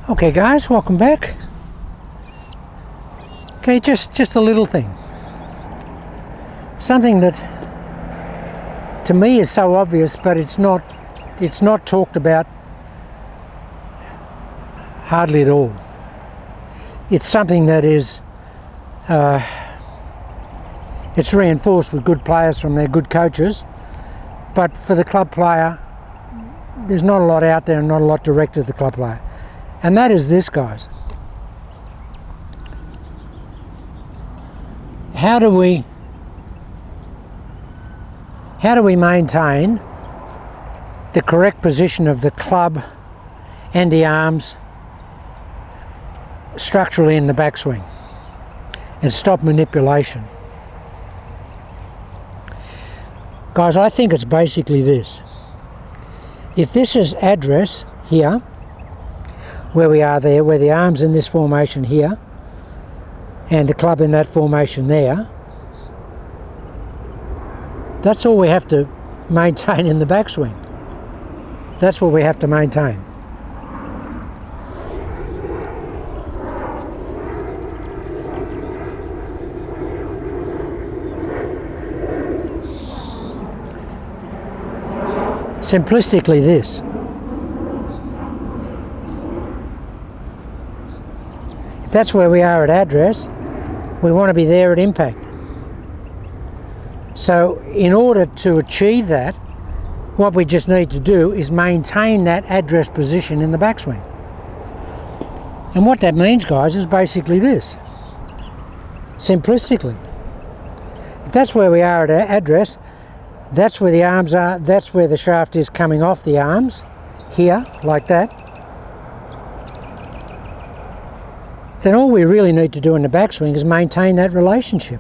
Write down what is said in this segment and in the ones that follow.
Okay guys, welcome back. Okay, just a little thing. Something that to me is so obvious, but it's not talked about hardly at all. It's something that is it's reinforced with good players from their good coaches, but for the club player there's not a lot out there and not a lot directed at the club player. And that is this, guys. How do we maintain the correct position of the club and the arms structurally in the backswing and stop manipulation? Guys, I think it's basically this. If this is address here, where we are there, where the arm's in this formation here, and the club in that formation there, that's all we have to maintain in the backswing. That's what we have to maintain. Simplistically this. If that's where we are at address, we want to be there at impact. So in order to achieve that, what we just need to do is maintain that address position in the backswing. And what that means, guys, is basically this. Simplistically, if that's where we are at address, that's where the arms are, that's where the shaft is coming off the arms, here, like that, then all we really need to do in the backswing is maintain that relationship.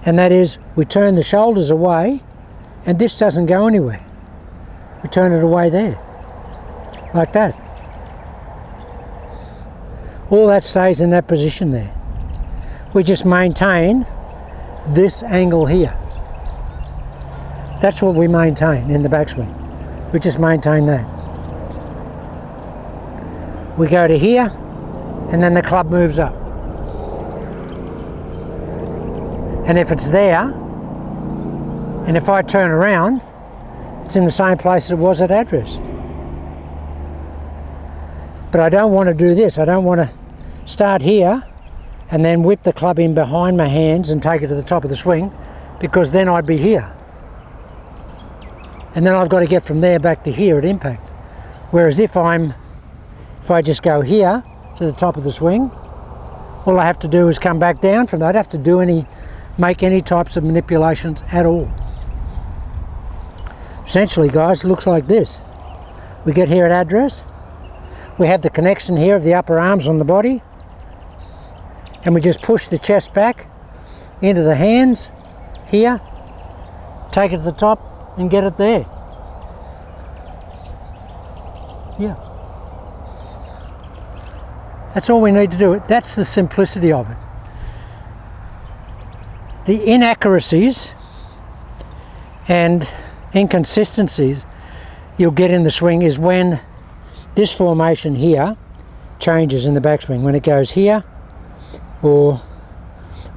And that is, we turn the shoulders away, and this doesn't go anywhere. We turn it away there, like that. All that stays in that position there. We just maintain this angle here. That's what we maintain in the backswing. We just maintain that. We go to here, and then the club moves up. And if it's there, and if I turn around, it's in the same place as it was at address. But I don't want to do this. I don't want to start here and then whip the club in behind my hands and take it to the top of the swing, because then I'd be here. And then I've got to get from there back to here at impact. Whereas if I just go here to the top of the swing, all I have to do is come back down from that. I don't have to make any types of manipulations at all. Essentially, guys, it looks like this. We get here at address, we have the connection here of the upper arms on the body, and we just push the chest back into the hands here, take it to the top and get it there. Yeah. That's all we need to do. That's the simplicity of it. The inaccuracies and inconsistencies you'll get in the swing is when this formation here changes in the backswing, when it goes here or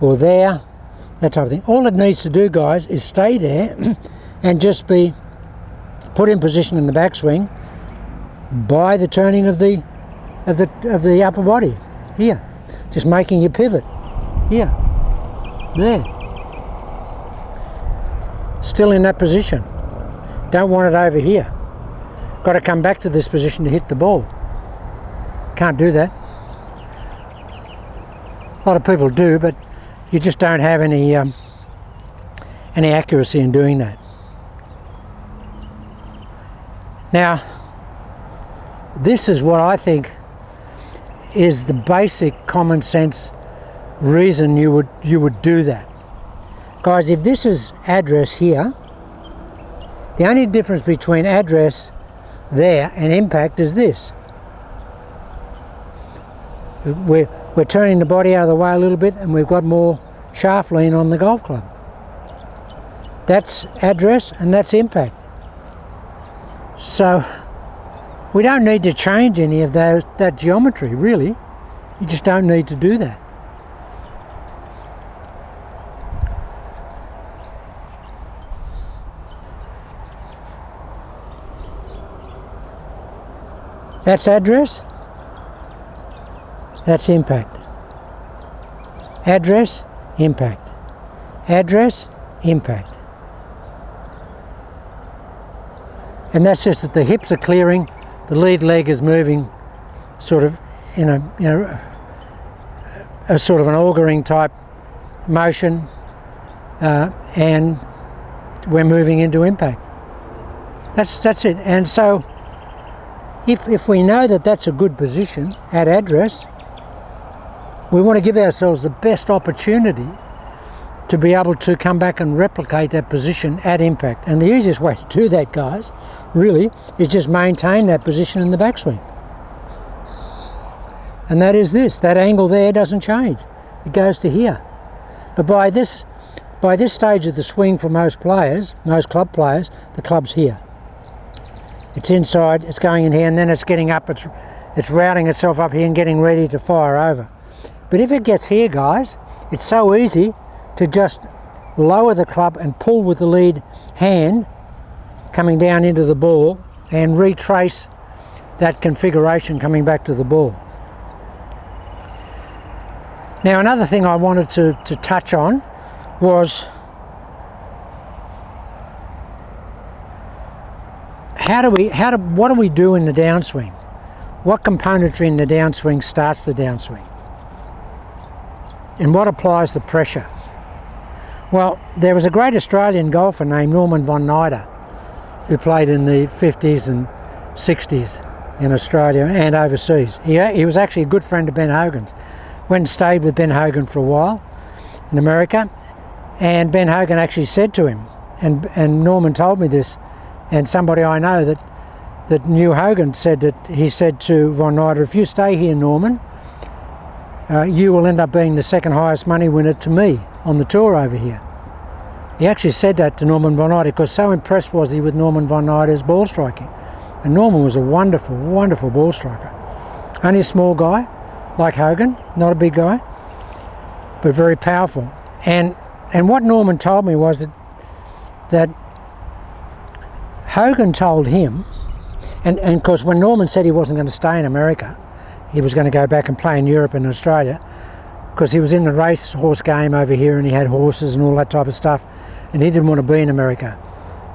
there, that type of thing. All it needs to do, guys, is stay there and just be put in position in the backswing by the turning of the upper body here, just making your pivot here, there, still in that position. Don't want it over here. Got to come back to this position to hit the ball. Can't do that. A lot of people do, but you just don't have any accuracy in doing that. Now, this is what I think is the basic common sense reason you would do that. Guys, if this is address here, the only difference between address there and impact is this. We're turning the body out of the way a little bit, and we've got more shaft lean on the golf club. That's address and that's impact. So We don't need to change any of that geometry, really. You just don't need to do that. That's address, that's impact. Address, impact. Address, impact. And that's just that the hips are clearing, the lead leg is moving sort of in a sort of an auguring type motion, and we're moving into impact. That's it. And so if we know that that's a good position at address, we want to give ourselves the best opportunity to be able to come back and replicate that position at impact. And the easiest way to do that, guys, really, is just maintain that position in the backswing. And that is this, that angle there doesn't change. It goes to here. But by this stage of the swing for most players, most club players, the club's here. It's inside, it's going in here, and then it's getting up, it's routing itself up here and getting ready to fire over. But if it gets here, guys, it's so easy to just lower the club and pull with the lead hand coming down into the ball and retrace that configuration coming back to the ball. Now, another thing I wanted to touch on was what do we do in the downswing? What componentry in the downswing starts the downswing? And what applies the pressure? Well, there was a great Australian golfer named Norman von Nijder who played in the 50s and 60s in Australia and overseas. He was actually a good friend of Ben Hogan's. Went and stayed with Ben Hogan for a while in America, and Ben Hogan actually said to him, and Norman told me this, and somebody I know that knew Hogan said that he said to von Nijder, if you stay here, Norman, you will end up being the second highest money winner to me on the tour over here. He actually said that to Norman von Nijder because so impressed was he with Norman von Nijder's ball striking. And Norman was a wonderful, wonderful ball striker. Only a small guy, like Hogan, not a big guy, but very powerful. And what Norman told me was that Hogan told him, and of course when Norman said he wasn't going to stay in America, he was going to go back and play in Europe and Australia, because he was in the race horse game over here and he had horses and all that type of stuff, and he didn't want to be in America.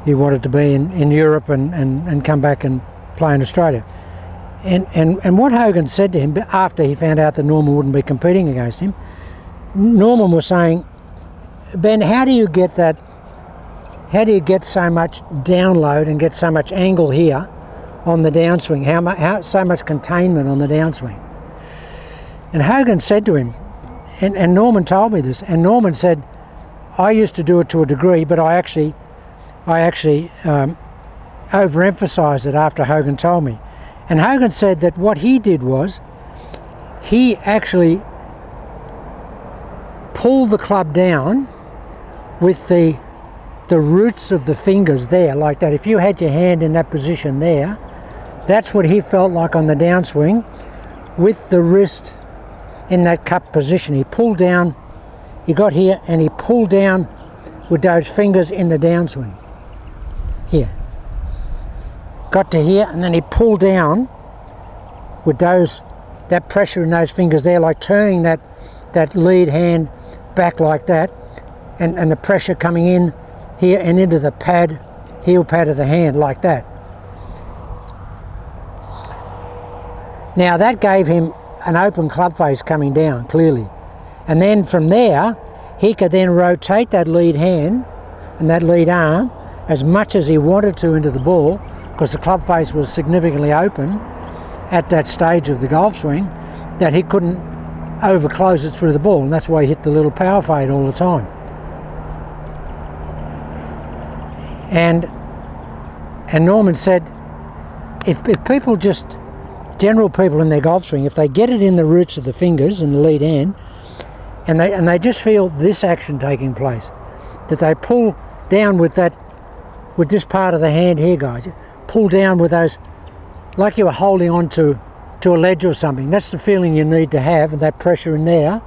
He wanted to be in Europe and come back and play in Australia. And what Hogan said to him after he found out that Norman wouldn't be competing against him, Norman was saying, Ben, how do you get that? How do you get so much download and get so much angle here on the downswing? How so much containment on the downswing? And Hogan said to him, and Norman told me this, and Norman said, I used to do it to a degree, but I actually overemphasized it after Hogan told me. And Hogan said that what he did was he actually pulled the club down with the roots of the fingers there, like that. If you had your hand in that position there, that's what he felt like on the downswing, with the wrist in that cup position. He pulled down, he got here and he pulled down with those fingers in the downswing. Here. Got to here and then he pulled down with that pressure in those fingers there, like turning that lead hand back like that, and the pressure coming in here and into the heel pad of the hand like that. Now that gave him an open club face coming down clearly, and then from there he could then rotate that lead hand and that lead arm as much as he wanted to into the ball, because the club face was significantly open at that stage of the golf swing, that he couldn't overclose it through the ball, and that's why he hit the little power fade all the time. And Norman said, if people just, general people in their golf swing, if they get it in the roots of the fingers and the lead hand, and they just feel this action taking place, that they pull down with this part of the hand here, guys, pull down with like you were holding on to a ledge or something. That's the feeling you need to have, and that pressure in there,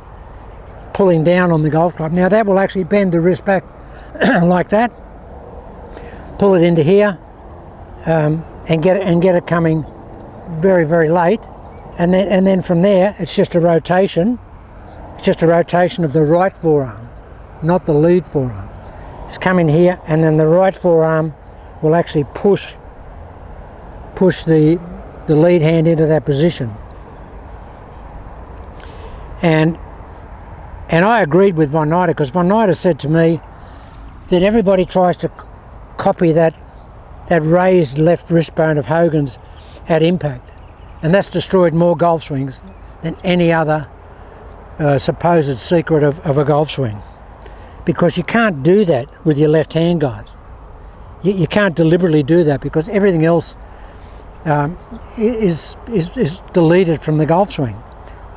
pulling down on the golf club. Now that will actually bend the wrist back like that, pull it into here, and get it coming very, very late, and then from there it's just a rotation. It's just a rotation of the right forearm, not the lead forearm. It's coming here, and then the right forearm will actually push the lead hand into that position. And I agreed with Von Nyder, because Von Nyder said to me that everybody tries to copy that raised left wrist bone of Hogan's at impact, and that's destroyed more golf swings than any other supposed secret of a golf swing, because you can't do that with your left hand, guys. You can't deliberately do that, because everything else is deleted from the golf swing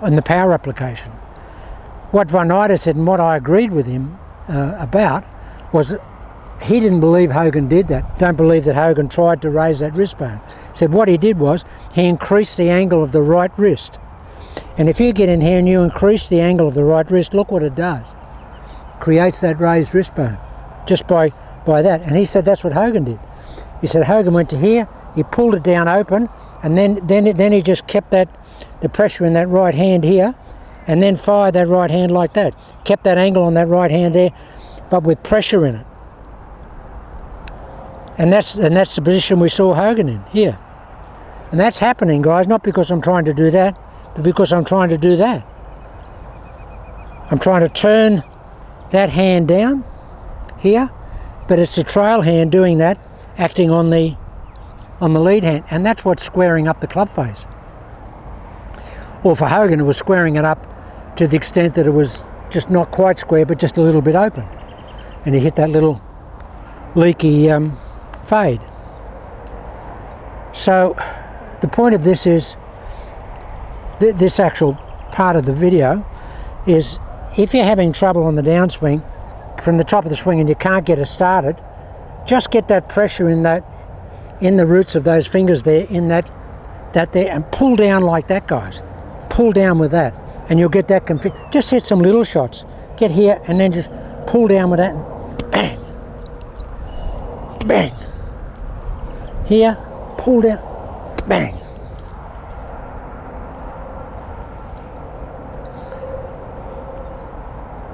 and the power application. What Von Nyder said, and what I agreed with him about, was that he didn't believe Hogan did that. Don't believe that Hogan tried to raise that wrist bone. He said what he did was he increased the angle of the right wrist. And if you get in here and you increase the angle of the right wrist, look what it does. Creates that raised wrist bone just by that. And he said that's what Hogan did. He said Hogan went to here, he pulled it down open, and then he just kept the pressure in that right hand here, and then fired that right hand like that. Kept that angle on that right hand there, but with pressure in it. And that's the position we saw Hogan in here. And that's happening, guys, not because I'm trying to do that, but because I'm trying to do that. I'm trying to turn that hand down here, but it's the trail hand doing that, acting on the lead hand, and that's what's squaring up the club face. Or for Hogan, it was squaring it up to the extent that it was just not quite square, but just a little bit open, and he hit that little leaky fade. So the point of this is, this actual part of the video is, if you're having trouble on the downswing from the top of the swing and you can't get it started, just get that pressure in the roots of those fingers there, in that there, and pull down like that, guys. Pull down with that, and you'll get that just hit some little shots. Get here and then just pull down with that. Bang. Bang. Here, pull down. Bang.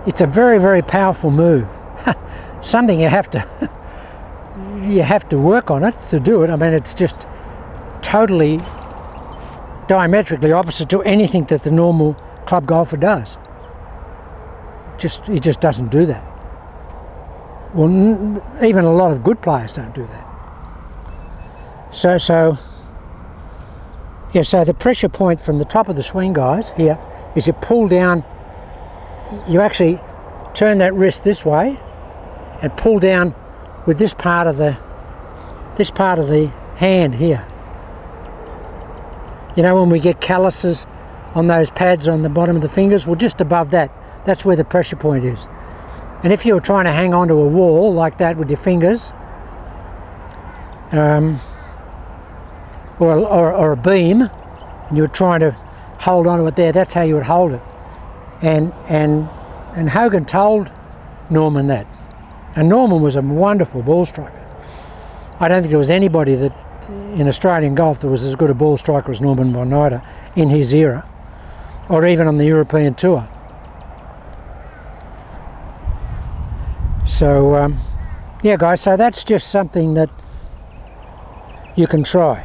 It's a very, very powerful move. Something you have to work on it to do it. I mean, it's just totally diametrically opposite to anything that the normal club golfer does. He just doesn't do that. Well, even a lot of good players don't do that. So the pressure point from the top of the swing, guys, here, is you pull down. You actually turn that wrist this way and pull down with this part of the hand here. You know, when we get calluses on those pads on the bottom of the fingers, well, just above that, that's where the pressure point is. And if you were trying to hang onto a wall like that with your fingers, or a beam, and you were trying to hold onto it there, that's how you would hold it. And Hogan told Norman that. And Norman was a wonderful ball striker. I don't think there was anybody that in Australian golf that was as good a ball striker as Norman Von Nyder in his era, or even on the European tour. So, yeah, guys, so that's just something that you can try.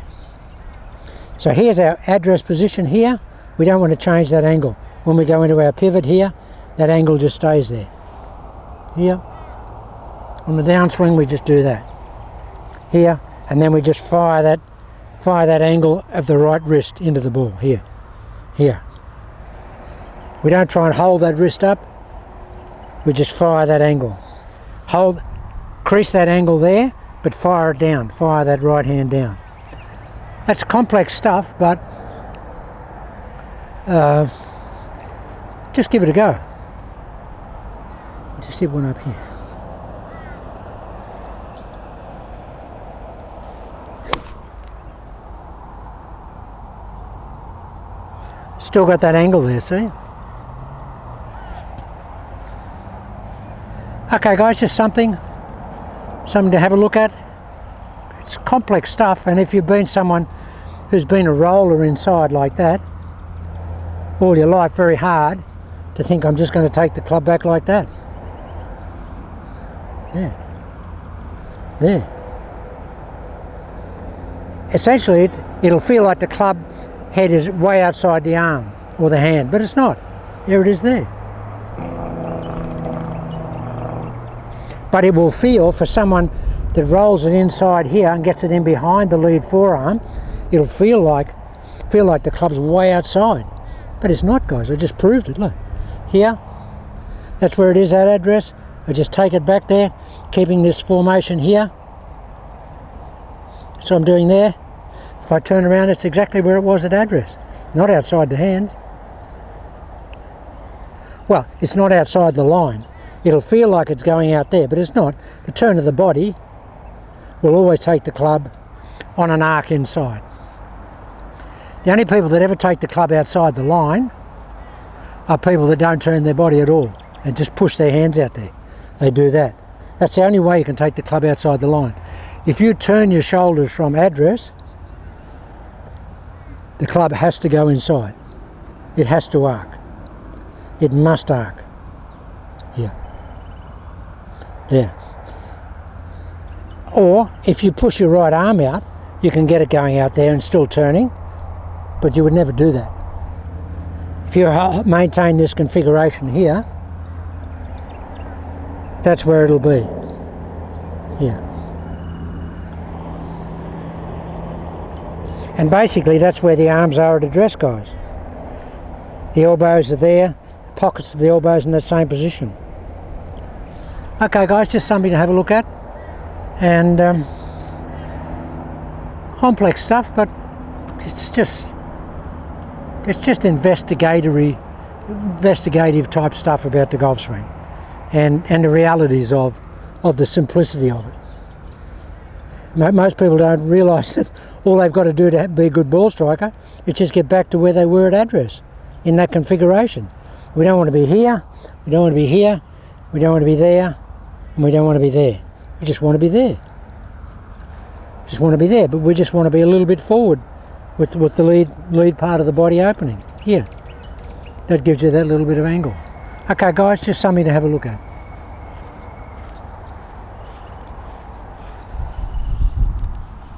So here's our address position here. We don't want to change that angle. When we go into our pivot here, that angle just stays there. Here, on the downswing, we just do that. Here, and then we just fire that angle of the right wrist into the ball, here. We don't try and hold that wrist up, we just fire that angle. Crease that angle there, but fire it down, fire that right hand down. That's complex stuff, but just give it a go. Just hit one up here. Still got that angle there, see? Okay guys, just something to have a look at. It's complex stuff, and if you've been someone who's been a roller inside like that all your life, very hard to think I'm just going to take the club back like that. Yeah. There. Essentially, it'll feel like the club head is way outside the arm or the hand, but it's not. There it is there. But it will feel, for someone that rolls it inside here and gets it in behind the lead forearm, it'll feel like the club's way outside. But it's not, guys. I just proved it. Look. Here, that's where it is, that address. I just take it back there, keeping this formation here. So I'm doing there. If I turn around, it's exactly where it was at address. Not outside the hands. Well, it's not outside the line. It'll feel like it's going out there, but it's not. The turn of the body will always take the club on an arc inside. The only people that ever take the club outside the line are people that don't turn their body at all and just push their hands out there. They do that. That's the only way you can take the club outside the line. If you turn your shoulders from address, the club has to go inside. It has to arc. It must arc. Here. There. Or if you push your right arm out, you can get it going out there and still turning, but you would never do that. If you maintain this configuration here, that's where it'll be. Here. And basically that's where the arms are at address, guys. The elbows are there, the pockets of the elbows in that same position. Okay guys, just something to have a look at. And complex stuff, but it's just investigative type stuff about the golf swing and the realities of the simplicity of it. Most people don't realise that all they've got to do to be a good ball striker is just get back to where they were at address in that configuration. We don't want to be here, we don't want to be here, we don't want to be there, and we don't want to be there. We just want to be there. Just want to be there, but we just want to be a little bit forward with the lead part of the body opening. Here. That gives you that little bit of angle. Okay guys, just something to have a look at.